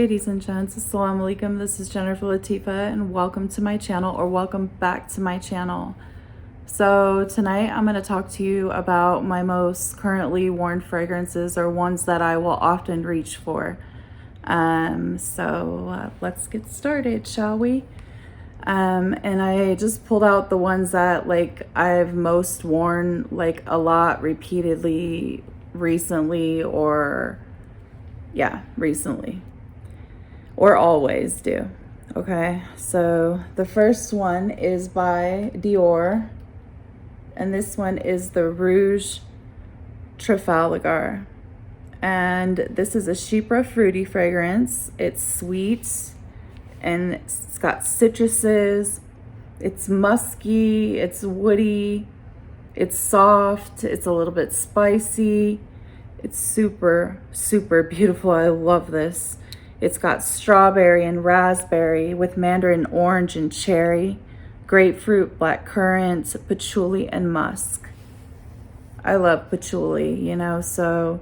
ladies and gents, assalamu alaikum. This is Jennifer Latifa and welcome to my channel, or welcome back to my channel. So tonight I'm going to talk to you about my most currently worn fragrances, or ones that I will often reach for. Let's get started, shall we? And I just pulled out the ones that like I've most worn like a lot, repeatedly, recently, or recently, or always do. Okay, so the first one is by DIOR, and this one is the Rouge Trafalgar, and this is a chypre fruity fragrance. It's sweet and it's got citruses, it's musky, it's woody, it's soft, it's a little bit spicy. It's super, super beautiful. I love this. It's got strawberry and raspberry with mandarin orange and cherry, grapefruit, black currant, patchouli, and musk. I love patchouli, you know, so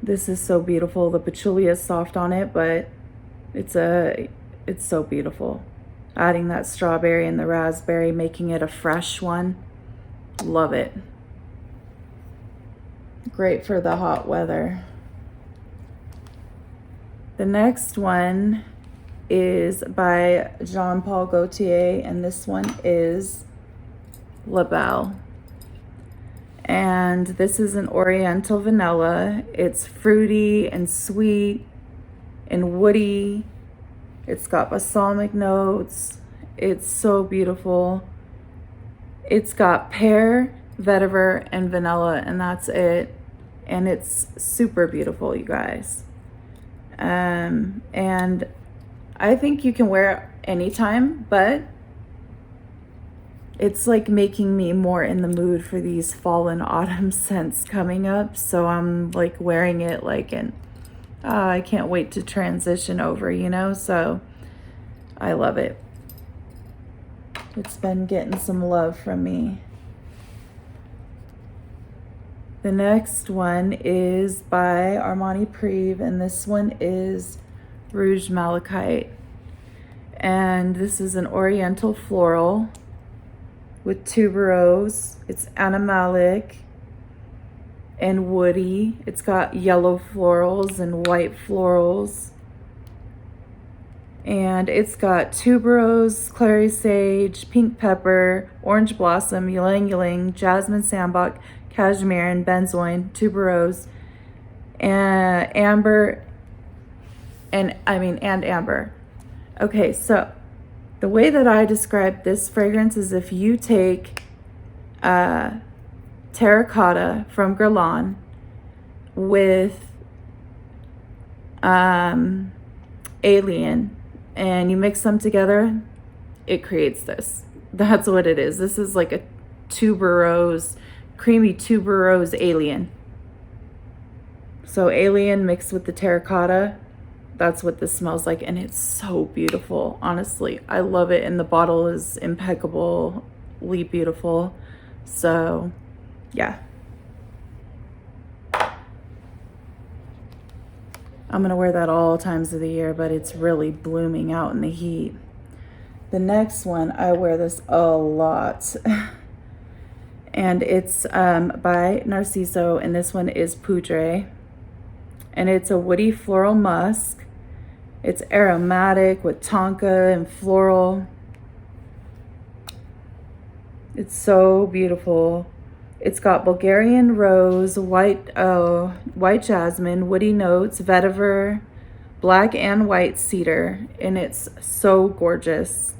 this is so beautiful. The patchouli is soft on it, but it's so beautiful. Adding that strawberry and the raspberry, making it a fresh one. Love it. Great for the hot weather. The next one is by Jean Paul Gaultier, and this one is BELLE. And this is an oriental vanilla. It's fruity and sweet and woody. It's got balsamic notes. It's so beautiful. It's got pear, vetiver, and vanilla, and that's it. And it's super beautiful, you guys. And I think you can wear it anytime, but it's like making me more in the mood for these fall and autumn scents coming up. So I'm like wearing it like I can't wait to transition over, you know? So I love it. It's been getting some love from me. The next one is by Armani PRIVE, and this one is Rouge Malachite. And this is an oriental floral with tuberose. It's animalic and woody. It's got yellow florals and white florals. And it's got tuberose, clary sage, pink pepper, orange blossom, ylang ylang, jasmine sambac, cashmere, and benzoin, tuberose, and amber, and amber. Okay, so the way that I describe this fragrance is if you take Terracotta from GUERLAIN with Alien, and you mix them together, it creates this. That's what it is. This is like a tuberose, creamy tuberose Alien. So Alien mixed with the Terracotta, that's what this smells like, and it's so beautiful. Honestly, I love it, and the bottle is impeccably beautiful. So yeah, I'm gonna wear that all times of the year, but it's really blooming out in the heat. The next one, I wear this a lot. And it's by NARCISO, and this one is POUDRE. And it's a woody floral musk. It's aromatic with tonka and floral. It's so beautiful. It's got Bulgarian rose, white jasmine, woody notes, vetiver, black and white cedar, and it's so gorgeous.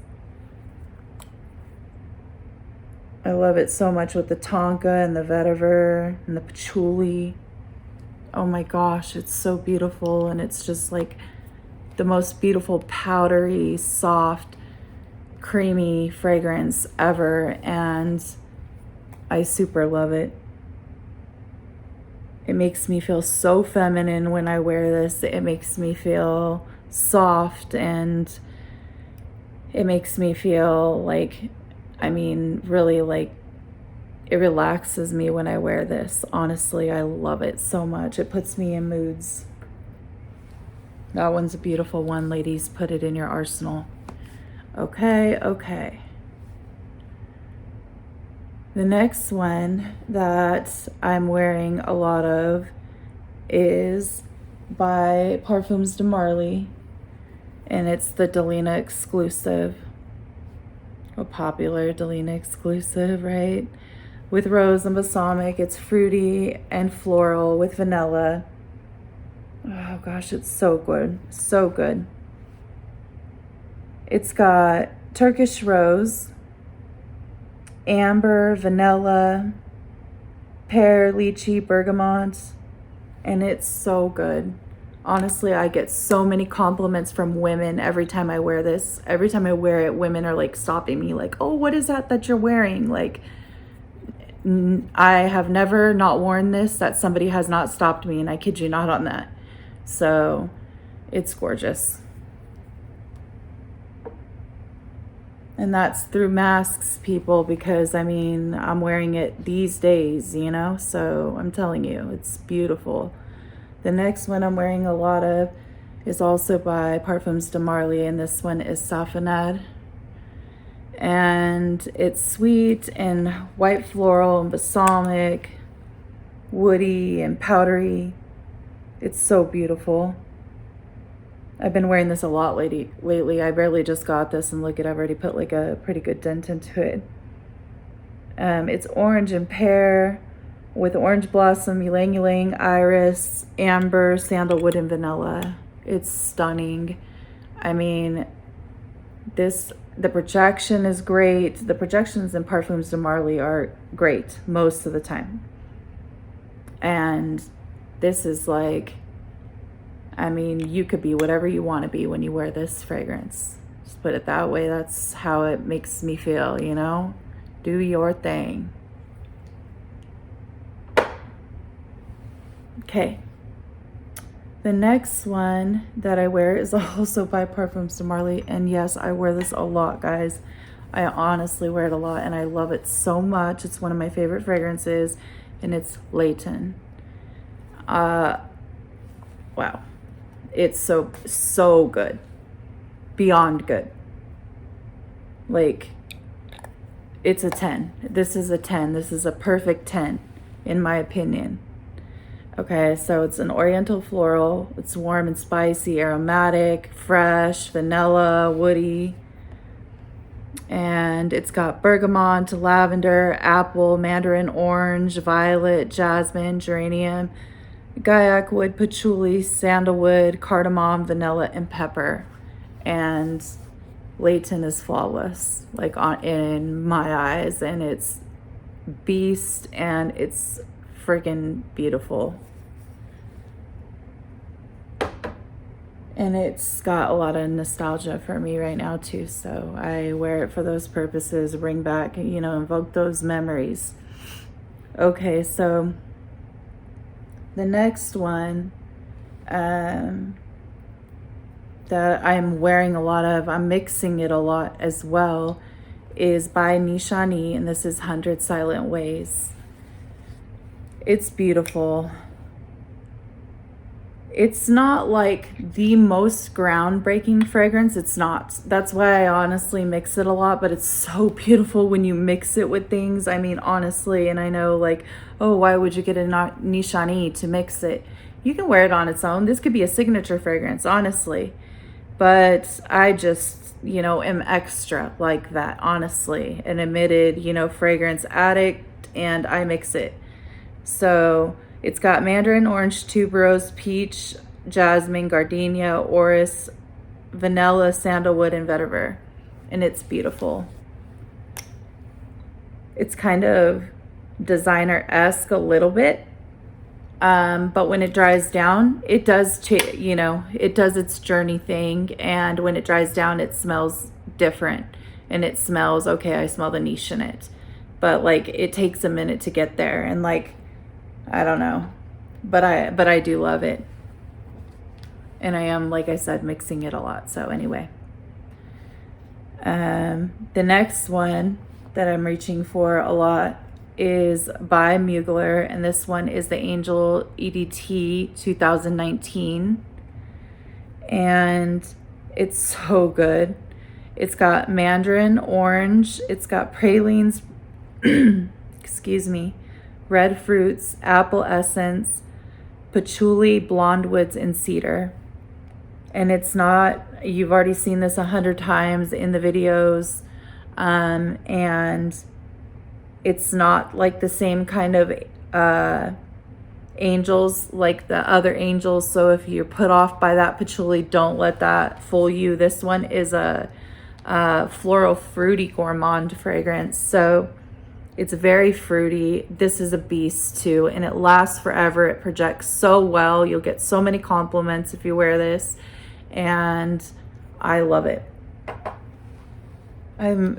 I love it so much with the tonka and the vetiver and the patchouli. Oh my gosh, it's so beautiful, and it's just like the most beautiful powdery, soft, creamy fragrance ever, and I super love it. It makes me feel so feminine when I wear this. It makes me feel soft, and it makes me feel like, really like it relaxes me when I wear this. Honestly, I love it so much. It puts me in moods. That one's a beautiful one, ladies. Put it in your arsenal. Okay, okay. The next one that I'm wearing a lot of is by Parfums de Marly, and it's the DELINA exclusive. A popular DELINA exclusive, right? With rose and balsamic. It's fruity and floral with vanilla. Oh gosh, it's so good. So good. It's got Turkish rose, amber, vanilla, pear, lychee, bergamot, and it's so good. Honestly, I get so many compliments from women every time I wear this. Every time I wear it, women are like stopping me like, oh, what is that you're wearing? Like, I have never not worn this that somebody has not stopped me, and I kid you not on that. So it's gorgeous. And that's through masks, people, because I mean, I'm wearing it these days, you know, so I'm telling you, it's beautiful. The next one I'm wearing a lot of is also by Parfums de Marly, and this one is SAFANAD. And it's sweet and white floral and balsamic, woody and powdery. It's so beautiful. I've been wearing this a lot lately. I barely just got this, and look at, I've already put like a pretty good dent into it. It's orange and pear with orange blossom, ylang ylang, iris, amber, sandalwood, and vanilla. It's stunning. I mean, the projection is great. The projections in Parfums de Marly are great most of the time. And this is like, I mean, you could be whatever you want to be when you wear this fragrance. Just put it that way. That's how it makes me feel, you know? Do your thing. Okay. The next one that I wear is also by Parfums de Marly. And yes, I wear this a lot, guys. I honestly wear it a lot, and I love it so much. It's one of my favorite fragrances, and it's LAYTON. Wow. It's so good. Beyond good. Like, it's a 10. This is a 10. This is a perfect 10, in my opinion. Okay, so it's an oriental floral. It's warm and spicy, aromatic, fresh, vanilla, woody. And it's got bergamot, lavender, apple, mandarin orange, violet, jasmine, geranium, guaiac wood, patchouli, sandalwood, cardamom, vanilla, and pepper. And LAYTON is flawless, like in my eyes, and it's beast, and it's freaking beautiful. And it's got a lot of nostalgia for me right now too, so I wear it for those purposes, bring back, you know, invoke those memories. Okay, so the next one that I'm wearing a lot of, I'm mixing it a lot as well, is by NISHANE, and this is 100 Silent Ways. It's beautiful. It's not like the most groundbreaking fragrance. It's not. That's why I honestly mix it a lot, but it's so beautiful when you mix it with things. I mean, honestly, and I know like, oh, why would you get a NISHANE to mix it? You can wear it on its own. This could be a signature fragrance, honestly. But I just, you know, am extra like that, honestly. An admitted, you know, fragrance addict, and I mix it. So it's got mandarin orange, tuberose, peach, jasmine, gardenia, orris, vanilla, sandalwood, and vetiver. And it's beautiful. It's kind of designer-esque a little bit. But when it dries down, it does, you know, it does its journey thing. And when it dries down, it smells different. And it smells, okay, I smell the niche in it. But like, it takes a minute to get there. And like, I don't know, but I do love it. And I am, like I said, mixing it a lot. So anyway, the next one that I'm reaching for a lot is by Mugler, and this one is the Angel EDT 2019. and it's so good. It's got mandarin orange, it's got pralines, excuse me, red fruits, apple essence, patchouli, blonde woods, and cedar. And it's not, you've already seen this 100 times in the videos, and it's not like the same kind of angels like the other angels. So if you're put off by that patchouli, don't let that fool you. This one is a floral fruity gourmand fragrance, so it's very fruity. This is a beast too, and it lasts forever. It projects so well. You'll get so many compliments if you wear this, and I love it.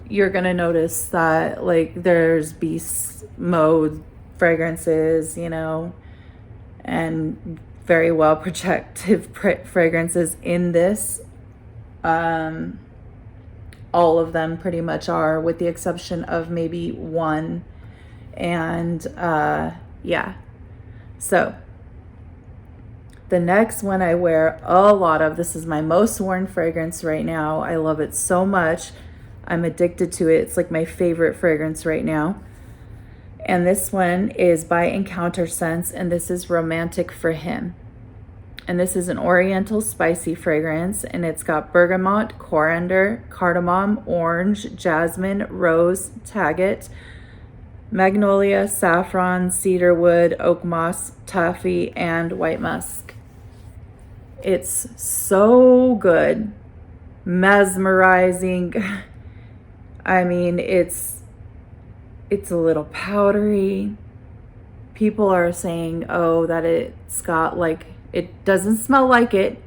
You're gonna notice that like there's beast mode fragrances, you know, and very well projective fragrances in this. All of them pretty much are, with the exception of maybe one. And yeah, so the next one I wear a lot of, this is my most worn fragrance right now. I love it so much. I'm addicted to it. It's like my favorite fragrance right now. And this one is by Encounter Scents, and this is Romantic for Him. And this is an oriental spicy fragrance, and it's got bergamot, coriander, cardamom, orange, jasmine, rose, agate, magnolia, saffron, cedarwood, oak moss, taffy, and white musk. It's so good, mesmerizing. I mean, it's a little powdery. People are saying, oh, that it's got like, it doesn't smell like it,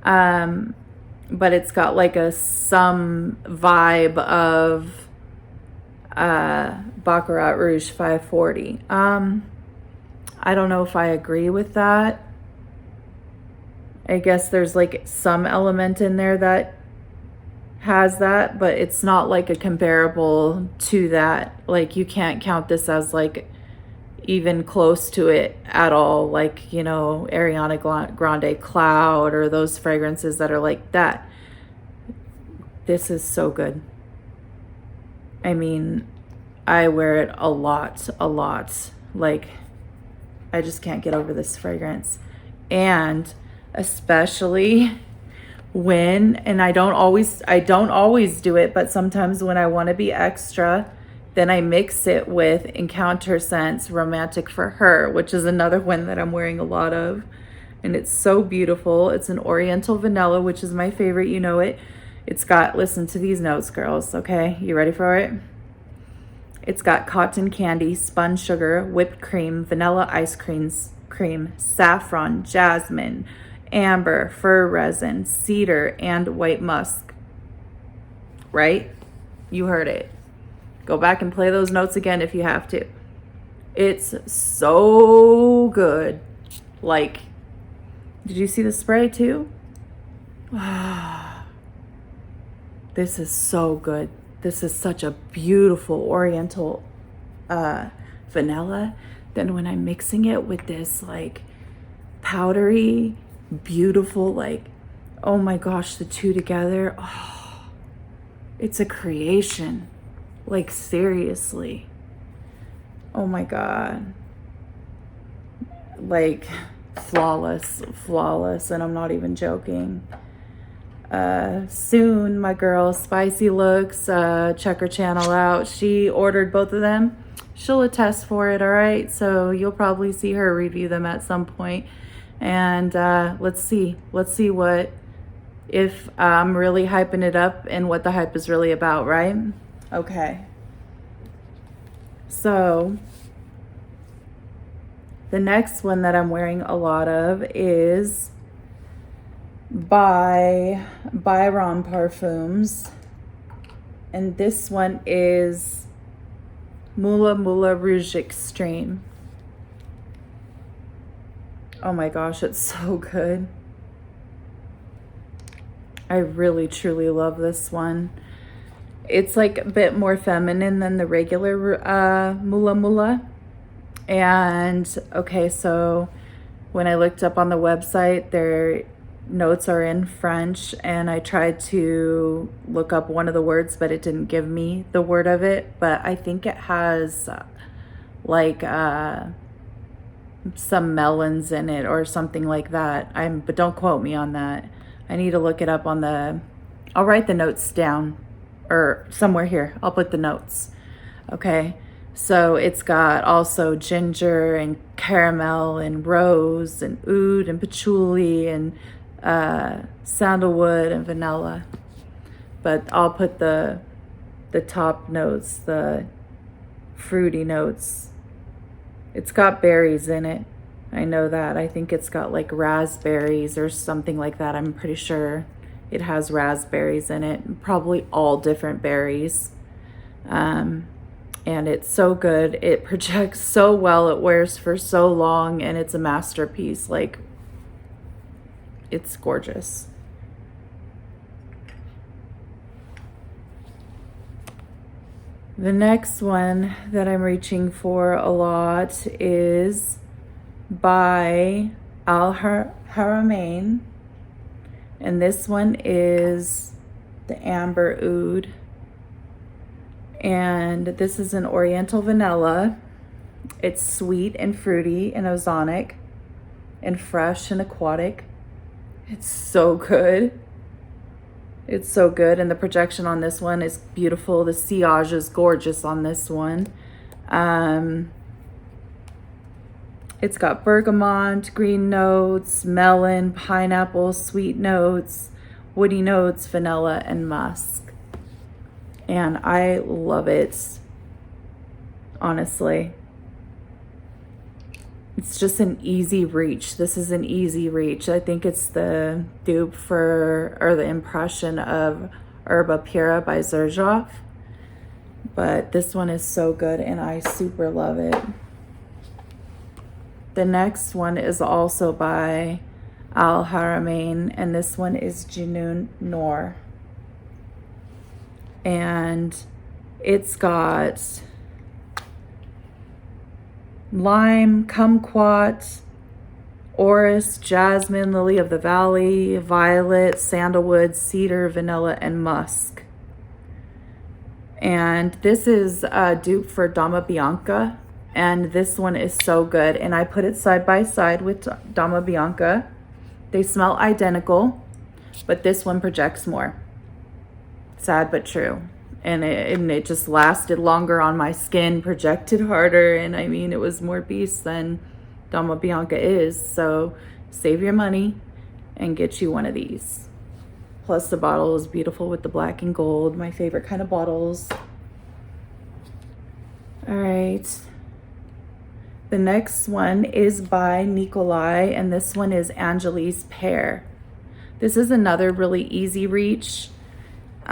but it's got like some vibe of Baccarat Rouge 540. I don't know if I agree with that. I guess there's like some element in there that has that, but it's not like a comparable to that. Like you can't count this as like even close to it at all, like, you know, Ariana Grande Cloud or those fragrances that are like that. This is so good. I mean, I wear it a lot. Like, I just can't get over this fragrance. And especially when, and I don't always do it, but sometimes when I want to be extra, then I mix it with Encounter Scents Romantic for Her, which is another one that I'm wearing a lot of. And it's so beautiful. It's an oriental vanilla, which is my favorite, you know it. It's got, listen to these notes, girls, okay? You ready for it? It's got cotton candy, spun sugar, whipped cream, vanilla ice cream, saffron, jasmine, amber, fir resin, cedar, and white musk. Right? You heard it. Go back and play those notes again if you have to. It's so good. Like, did you see the spray too? This is so good. This is such a beautiful oriental vanilla. Then when I'm mixing it with this like powdery, beautiful, like, oh my gosh, the two together, oh, it's a creation. Like, seriously. Oh my God. Like, flawless, and I'm not even joking. Soon, my girl Spicy Looks, check her channel out. She ordered both of them. She'll attest for it, all right? So you'll probably see her review them at some point. And let's see what, if I'm really hyping it up and what the hype is really about, right? Okay. So the next one that I'm wearing a lot of is by BYRON Parfums, and this one is MULA Rouge Extreme. Oh my gosh, it's so good. I really truly love this one. It's like a bit more feminine than the regular MULA. And okay, so when I looked up on the website, notes are in French, and I tried to look up one of the words, but it didn't give me the word of it. But I think it has like some melons in it or something like that. But don't quote me on that. I need to look it up on the, I'll write the notes down or somewhere here. I'll put the notes. Okay. So it's got also ginger and caramel and rose and oud and patchouli and sandalwood and vanilla. But I'll put the top notes, the fruity notes. It's got berries in it. I know that. I think it's got like raspberries or something like that. I'm pretty sure it has raspberries in it. Probably all different berries. And it's so good. It projects so well. It wears for so long, and it's a masterpiece. Like, it's gorgeous. The next one that I'm reaching for a lot is by HARAMAIN, and this one is the Amber Oud, and this is an Oriental Vanilla. It's sweet and fruity and ozonic and fresh and aquatic. It's so good. It's so good, and the projection on this one is beautiful. The sillage is gorgeous on this one. It's got bergamot, green notes, melon, pineapple, sweet notes, woody notes, vanilla, and musk. And I love it, honestly. It's just an easy reach. This is an easy reach. I think it's the dupe for, or the impression of Herba Pura by Xerjoff. But this one is so good, and I super love it. The next one is also by Al Haramain, and this one is Junoon Noir. And it's got lime, kumquat, orris, jasmine, lily of the valley, violet, sandalwood, cedar, vanilla, and musk. And this is a dupe for Dama Bianca, and this one is so good. And I put it side by side with Dama Bianca. They smell identical, but this one projects more. Sad but true. And it just lasted longer on my skin, projected harder, and I mean, it was more beast than Dama Bianca is. So save your money and get you one of these. Plus the bottle is beautiful with the black and gold, my favorite kind of bottles. All right. The next one is by Nicolai, and this one is ANGELEYS PEAR. This is another really easy reach.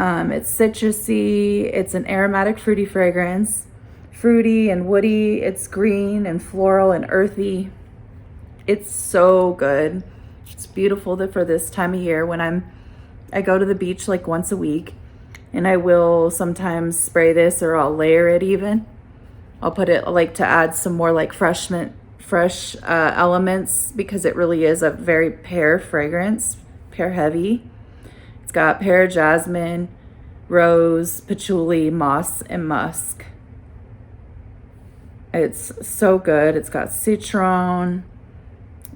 It's citrusy, it's an aromatic fruity fragrance, fruity and woody, it's green and floral and earthy. It's so good. It's beautiful for this time of year when I go to the beach like once a week, and I will sometimes spray this, or I'll layer it even. I'll put it like to add some more like fresh elements, because it really is a very pear fragrance, pear heavy. It's got pear, jasmine, rose, patchouli, moss, and musk. It's so good. It's got citron,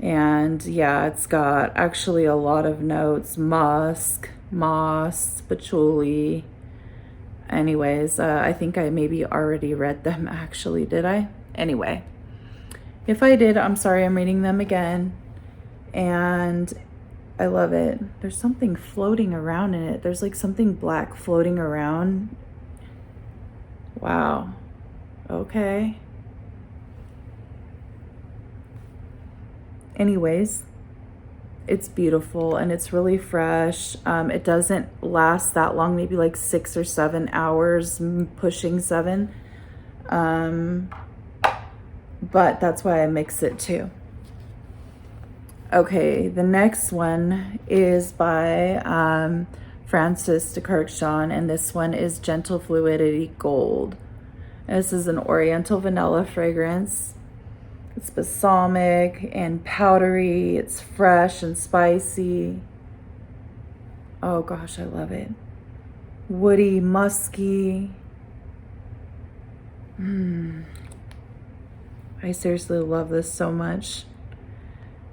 and yeah, it's got actually a lot of notes: musk, moss, patchouli. Anyways, I think I maybe already read them actually, did I? Anyway, if I did, I'm sorry, I'm reading them again. And I love it. There's something floating around in it. There's like something black floating around. Wow. Okay. Anyways, it's beautiful and it's really fresh. It doesn't last that long, maybe like 6 or 7 hours, pushing 7. But that's why I mix it too. Okay, the next one is by Francis de Kirkshon, and this one is Gentle Fluidity Gold. This is an Oriental vanilla fragrance. It's balsamic and powdery. It's fresh and spicy. Oh gosh, I love it. Woody, musky. I seriously love this so much.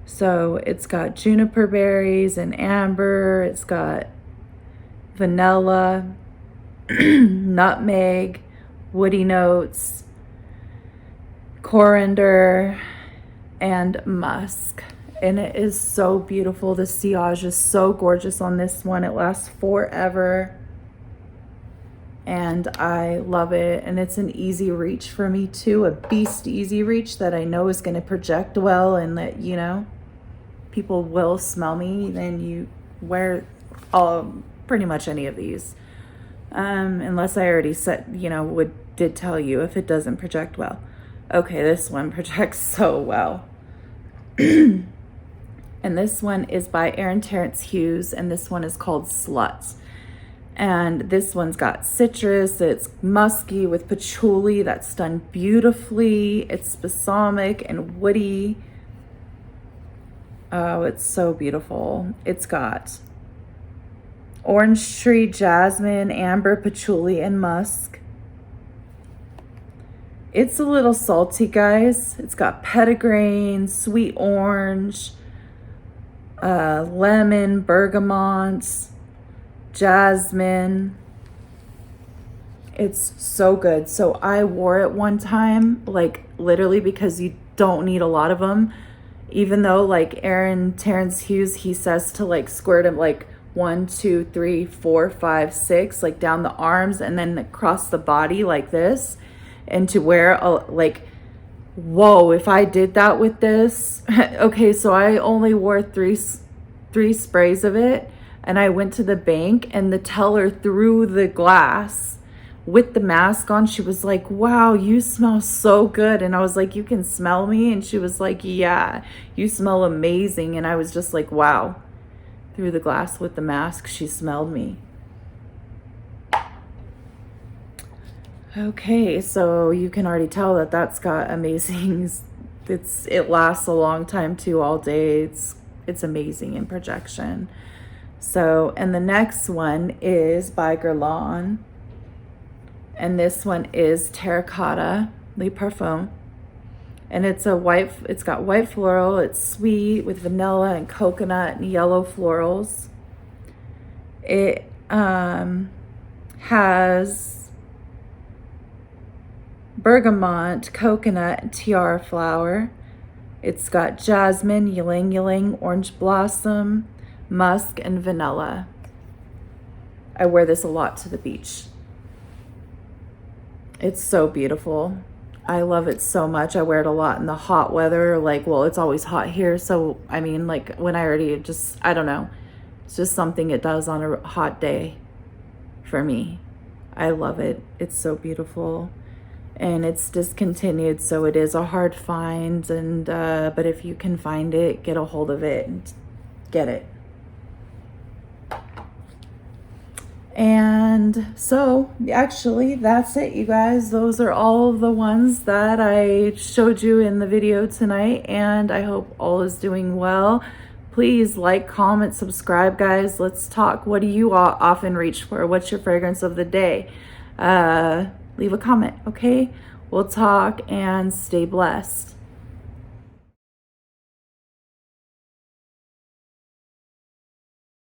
So it's got juniper berries and amber. It's got vanilla, nutmeg, woody notes, coriander, and musk. And it is so beautiful. The sillage is so gorgeous on this one. It lasts forever. And I love it. And it's an easy reach for me too. A beast easy reach that I know is going to project well and that, you know, people will smell me. Then you wear pretty much any of these. Unless I already said, you know, did tell you if it doesn't project well. Okay, this one projects so well. And this one is by Erin Terrence Hughes, and this one is called Slut. And this one's got citrus, it's musky with patchouli that's done beautifully. It's balsamic and woody. Oh, it's so beautiful. It's got orange tree, jasmine, amber, patchouli, and musk. It's a little salty, guys. It's got petitgrain, sweet orange, lemon, bergamot, jasmine. It's so good. So I wore it one time, like literally, because you don't need a lot of them. Even though like Erin Terrence Hughes, he says to like squirt them like 1, 2, 3, 4, 5, 6, like down the arms and then across the body like this. And to wear like, whoa, if I did that with this. Okay, so I only wore three sprays of it, and I went to the bank, and the teller through the glass with the mask on, she was like, wow, you smell so good. And I was like, you can smell me? And she was like, yeah, you smell amazing. And I was just like, wow. Through the glass with the mask, she smelled me. Okay, so you can already tell that that's got amazing, it lasts a long time too, all day. It's amazing in projection. So, and the next one is by Guerlain, and this one is Terracotta, Le Parfum. And it's got white floral, it's sweet with vanilla and coconut and yellow florals. It has bergamot, coconut, and tiara flower. It's got jasmine, ylang ylang, orange blossom, musk, and vanilla. I wear this a lot to the beach. It's so beautiful. I love it so much. I wear it a lot in the hot weather. Like, well, it's always hot here. So, I mean, like when I already I don't know. It's just something it does on a hot day for me. I love it. It's so beautiful. And it's discontinued, so it is a hard find. And but if you can find it, get a hold of it and get it. And so actually that's it, you guys. Those are all of the ones that I showed you in the video tonight, and I hope all is doing well. Please like, comment, subscribe, guys. Let's talk. What do you often reach for? What's your fragrance of the day? Leave a comment, okay? We'll talk, and stay blessed.